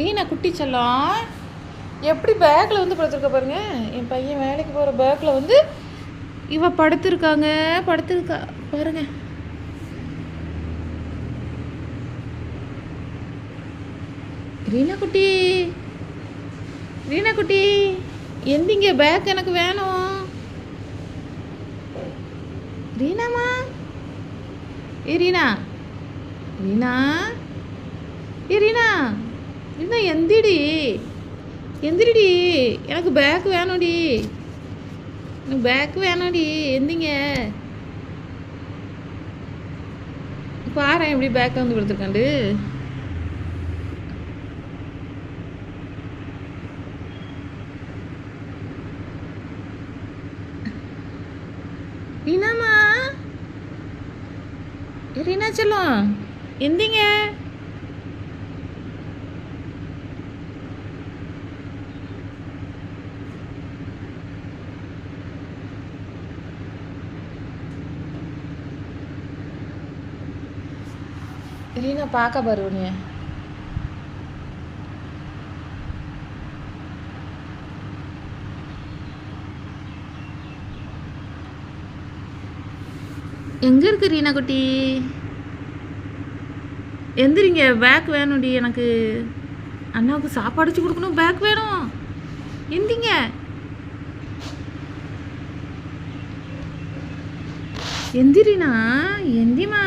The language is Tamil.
டீனா குட்டி செல்லம் எப்படி பேக்கில் வந்து படுத்துருக்க பாருங்க. என் பையன் வேலைக்கு போகிற பேக்கில் வந்து இவ படுத்துருக்கா பாருங்க. ரீனா குட்டி எந்திங்க, பேக் எனக்கு வேணும். ரீனாமா, ரீனா ரீனா ரீனா ரீனா எந்திரிடி, எனக்கு பேக் வேணும்டி, எந்திங்க. பாரு எப்படி பேக்கை வந்து கொடுத்துருக்காண்டு. ரீனாமா, ரீனா செல்லம் எந்திங்க. ரீனா பார்க்க பாரு உன்னைய. எங்கே இருக்கு ரீனா குட்டி? எந்திரிங்க, பேக் வேணும்டி எனக்கு. அண்ணாவுக்கு சாப்பாடு வச்சு கொடுக்கணும், பேக் வேணும். எந்திங்க. எந்திரினா, எந்திமா.